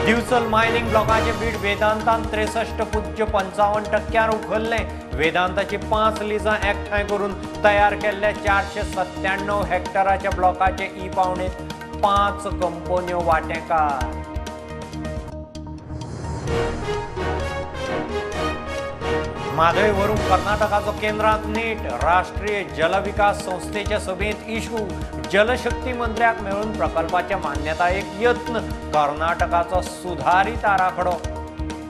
दिवसल mining ब्लॉकाचे Beed वेदांतान 63.55% उखलले। वेदांताची 5 लिजां एकठांय करून तयार केल्ल्या 497 हेक्टराच्या ब्लॉकाचे ई पावणेत 5 कंपन्यो वांटेकार। म्हादय व्हरून कर्नाटकाचो केंद्रांत नीट। राष्ट्रीय जल विकास संस्थेच्या सभेत इशू। जलशक्ती मंत्र्याक मेळून प्रकल्पाच्या मान्यतायेक यत्न। कर्नाटकाचो सुधारित आराखडो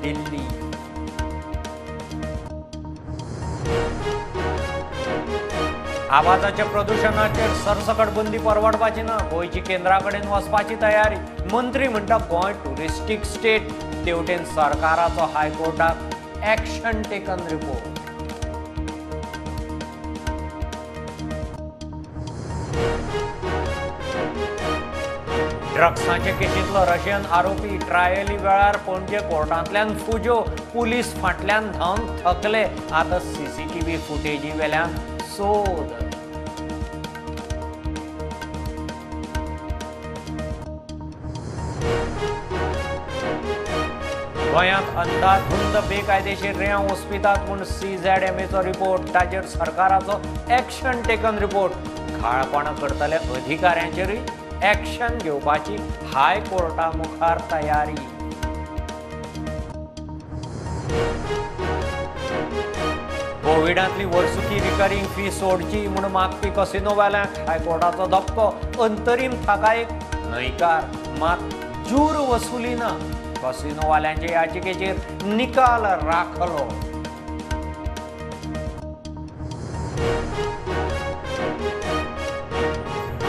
दिल्ली। आवाजाच्या प्रदूषणाचेर सरसकट बंदी परवडपाची ना। गोंयची केंद्राकडेन वचपाची तयारी। मंत्री म्हणटा गोंय टुरिस्टीक स्टेट। तेवटेन सरकाराचो हायकोर्टाक एक्शन टेकन रिपोर्ट। ड्रग्साचे केशींतलो रशियन आरोपी ट्रायली वेळार पणजे कोर्टांतल्यान फुजो। पुलीस फाटल्यान धांवन थकले। आतां सीसीटीव्ही फुटेजी वेल्यान सोद। गोंयांत अंधाधुंद बेकायदेशीर रेंव ओसपितात म्हूण CZMAचो रिपोर्ट। ताचेर सरकाराचो एक्शन टेकन रिपोर्ट। घाळपणां करतले अधिकाऱ्यांचेरूय एक्शन घेवपाची हायकोर्टा मुखार तयारी। कोविडांतली वर्सुकी रिकरिंग फी सोडची म्हूण मागपी कसिनोवाल्यांक हायकोर्टाचो धपको। अंतरीम थाकायेक न्हयकार, मात जूर वसुली ना। कसिनोवाल्यांचे याचिकेचेर निकाल राखलो।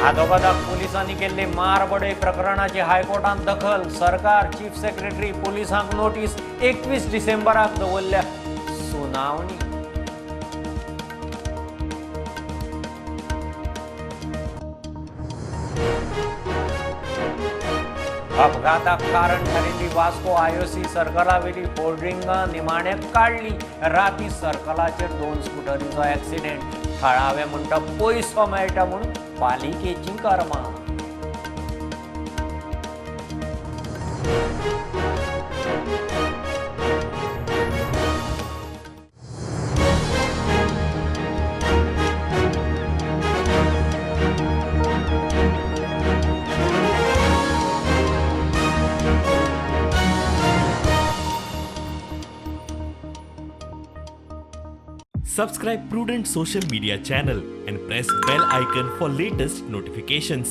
आदोगादाक पुलिसांनी केल्ले मारबडे प्रकरणाची हायकोर्टात दखल। सरकार, चीफ सेक्रेटरी, पुलिसांक नोटीस 21 डिसेंबराक दवरल्या सुनावणी। अपघाताक कारण थारिल्ली वास्को IOC सर्कलावेली होर्डिंगां निमाणे काडली। राती सर्कलाचेर 2 स्कुटरींचो एक्सिडेंट। थळावे म्हणटा पयसो मेळटा म्हूण पालिकेची कर्मां। Subscribe Prudent social media channel and press bell icon for latest notifications.